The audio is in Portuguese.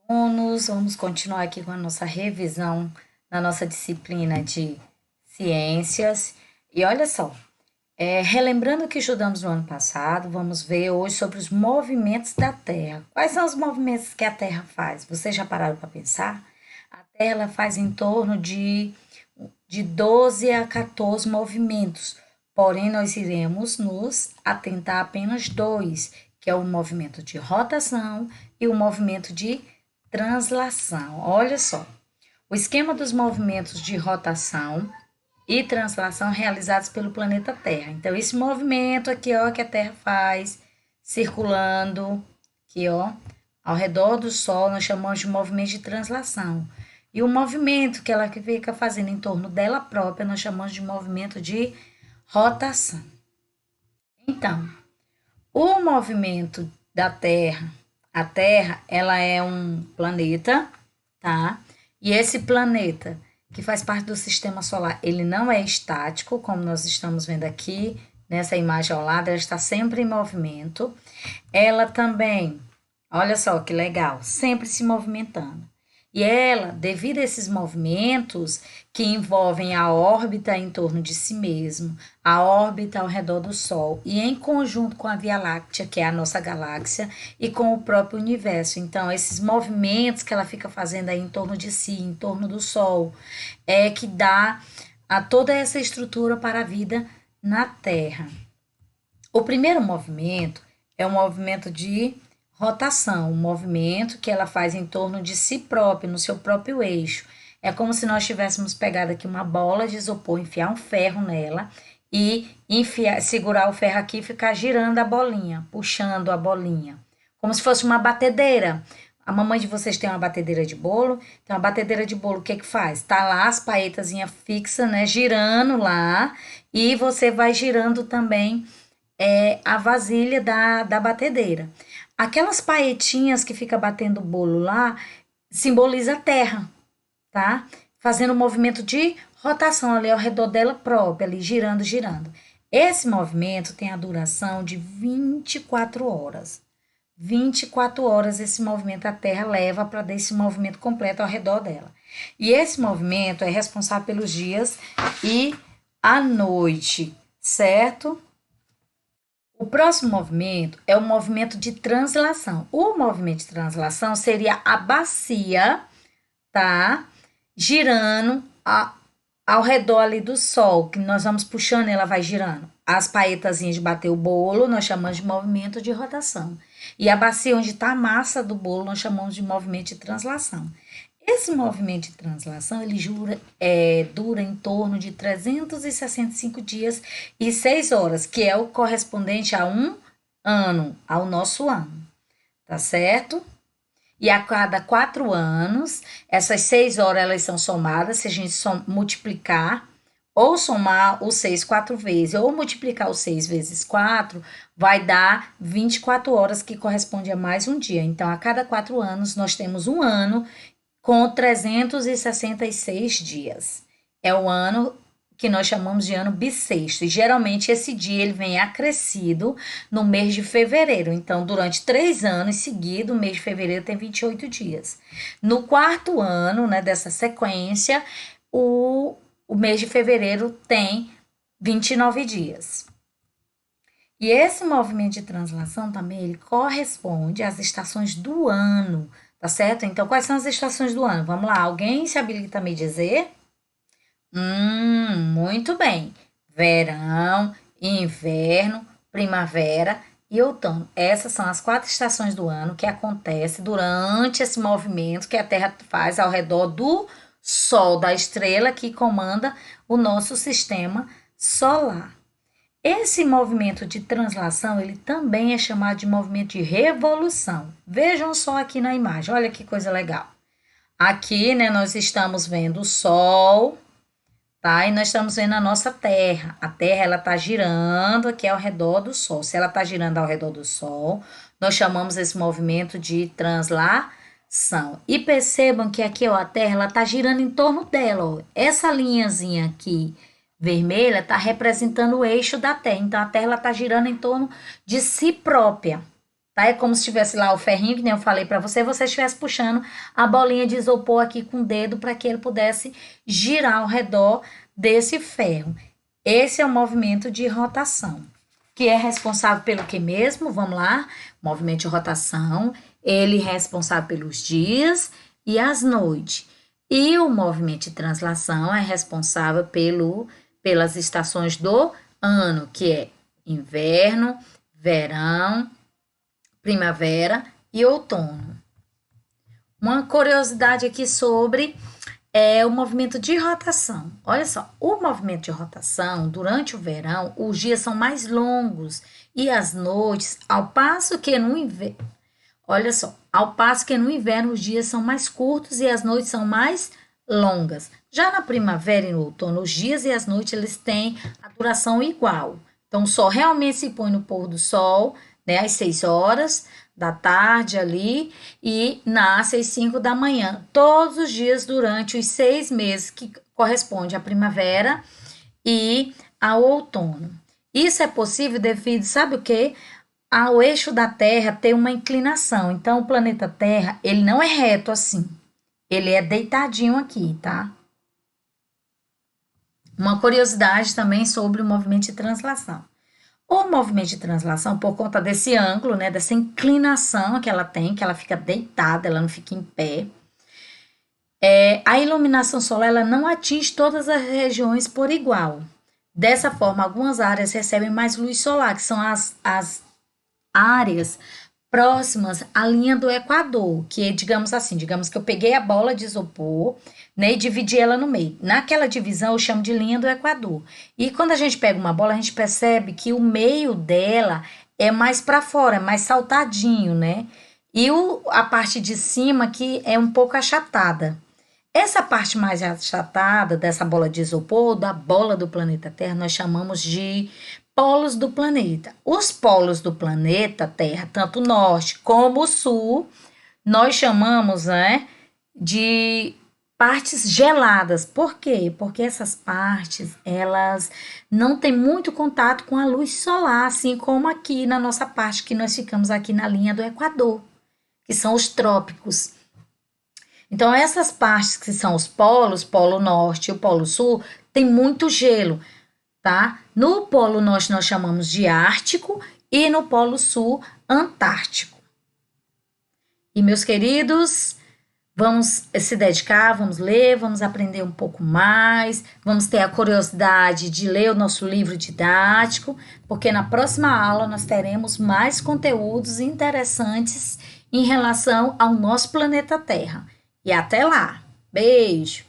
Alunos, vamos continuar aqui com a nossa revisão na nossa disciplina de ciências. E olha só, relembrando o que estudamos no ano passado, vamos ver hoje sobre os movimentos da Terra. Quais são os movimentos que a Terra faz? Vocês já pararam para pensar? A Terra ela faz em torno de 12 a 14 movimentos, porém nós iremos nos atentar a apenas dois, que é o movimento de rotação e o movimento de translação. Olha só, o esquema dos movimentos de rotação e translação realizados pelo planeta Terra. Então, esse movimento aqui, ó, que a Terra faz, circulando, aqui, ó, ao redor do Sol, nós chamamos de movimento de translação. E o movimento que ela fica fazendo em torno dela própria, nós chamamos de movimento de rotação. Então, o movimento da Terra, a Terra, ela é um planeta, tá? E esse planeta, que faz parte do sistema solar, ele não é estático, como nós estamos vendo aqui, nessa imagem ao lado, ela está sempre em movimento. Ela também, olha só que legal, sempre se movimentando. E ela, devido a esses movimentos que envolvem a órbita em torno de si mesmo, a órbita ao redor do Sol e em conjunto com a Via Láctea, que é a nossa galáxia, e com o próprio universo. Então, esses movimentos que ela fica fazendo aí em torno de si, em torno do Sol, é que dá a toda essa estrutura para a vida na Terra. O primeiro movimento é o movimento de rotação, um movimento que ela faz em torno de si própria, no seu próprio eixo. É como se nós tivéssemos pegado aqui uma bola de isopor, enfiar um ferro nela e segurar o ferro aqui e ficar girando a bolinha, puxando a bolinha. Como se fosse uma batedeira. A mamãe de vocês tem uma batedeira de bolo. Então, a batedeira de bolo, o que que faz? Tá lá as paetazinhas fixas, né? Girando lá. E você vai girando também a vasilha da batedeira. Aquelas paetinhas que fica batendo o bolo lá, simboliza a terra, tá? Fazendo um movimento de rotação ali ao redor dela própria, ali girando, girando. Esse movimento tem a duração de 24 horas. 24 horas esse movimento a Terra leva para dar esse movimento completo ao redor dela. E esse movimento é responsável pelos dias e a noite, certo? O próximo movimento é o movimento de translação. O movimento de translação seria a bacia, tá? Girando ao redor ali do Sol, que nós vamos puxando e ela vai girando. As paetazinhas de bater o bolo, nós chamamos de movimento de rotação. E a bacia onde está a massa do bolo, nós chamamos de movimento de translação. Esse movimento de translação, ele dura em torno de 365 dias e 6 horas, que é o correspondente a um ano, ao nosso ano, tá certo? E a cada 4 anos, essas 6 horas, elas são somadas, se a gente multiplicar, ou somar o 6 4 vezes, ou multiplicar o 6 vezes 4, vai dar 24 horas, que corresponde a mais um dia. Então, a cada 4 anos, nós temos um ano com 366 dias. É o ano que nós chamamos de ano bissexto. E geralmente esse dia ele vem acrescido no mês de fevereiro. Então, durante 3 anos seguidos, o mês de fevereiro tem 28 dias. No quarto ano, né, dessa sequência, o mês de fevereiro tem 29 dias. E esse movimento de translação também ele corresponde às estações do ano. Tá certo? Então, quais são as estações do ano? Vamos lá, alguém se habilita a me dizer? Muito bem. Verão, inverno, primavera e outono. Essas são as 4 estações do ano que acontecem durante esse movimento que a Terra faz ao redor do Sol, da estrela que comanda o nosso sistema solar. Esse movimento de translação, ele também é chamado de movimento de revolução. Vejam só aqui na imagem, olha que coisa legal. Aqui, né, nós estamos vendo o Sol, tá? E nós estamos vendo a nossa Terra. A Terra, ela tá girando aqui ao redor do Sol. Se ela tá girando ao redor do Sol, nós chamamos esse movimento de translação. E percebam que aqui, ó, a Terra, ela tá girando em torno dela, ó. Essa linhazinha aqui, vermelha está representando o eixo da Terra. Então, a Terra está girando em torno de si própria, tá? É como se tivesse lá o ferrinho, que nem eu falei para você, você estivesse puxando a bolinha de isopor aqui com o dedo para que ele pudesse girar ao redor desse ferro. Esse é o movimento de rotação, que é responsável pelo que mesmo? Vamos lá. Movimento de rotação, ele é responsável pelos dias e as noites. E o movimento de translação é responsável pelas estações do ano, que é inverno, verão, primavera e outono. Uma curiosidade aqui sobre o movimento de rotação. Olha só, o movimento de rotação, durante o verão, os dias são mais longos e as noites, ao passo que no inverno, olha só, ao passo que no inverno os dias são mais curtos e as noites são mais longas. Já na primavera e no outono, os dias e as noites eles têm a duração igual. Então, o sol realmente se põe no pôr do sol, né, às 6 horas da tarde ali e nasce às 5 da manhã, todos os dias durante os 6 meses que corresponde à primavera e ao outono. Isso é possível devido, sabe o quê? Ao eixo da Terra ter uma inclinação. Então, o planeta Terra, ele não é reto assim. Ele é deitadinho aqui, tá? Uma curiosidade também sobre o movimento de translação. O movimento de translação, por conta desse ângulo, né, dessa inclinação que ela tem, que ela fica deitada, ela não fica em pé, a iluminação solar ela não atinge todas as regiões por igual. Dessa forma, algumas áreas recebem mais luz solar, que são as áreas próximas à linha do Equador, que é, digamos que eu peguei a bola de isopor, né, e dividi ela no meio. Naquela divisão eu chamo de linha do Equador. E quando a gente pega uma bola, a gente percebe que o meio dela é mais para fora, é mais saltadinho, né? E a parte de cima que é um pouco achatada. Essa parte mais achatada dessa bola de isopor, da bola do planeta Terra, nós chamamos de polos do planeta. Os polos do planeta Terra, tanto o norte como o sul, nós chamamos, né, de partes geladas. Por quê? Porque essas partes, elas não têm muito contato com a luz solar, assim como aqui na nossa parte, que nós ficamos aqui na linha do Equador, que são os trópicos. Então, essas partes que são os polos, Polo Norte e o Polo Sul, tem muito gelo, tá? No Polo Norte nós chamamos de Ártico e no Polo Sul, Antártico. E, meus queridos, vamos se dedicar, vamos ler, vamos aprender um pouco mais, vamos ter a curiosidade de ler o nosso livro didático, porque na próxima aula nós teremos mais conteúdos interessantes em relação ao nosso planeta Terra. E até lá. Beijo!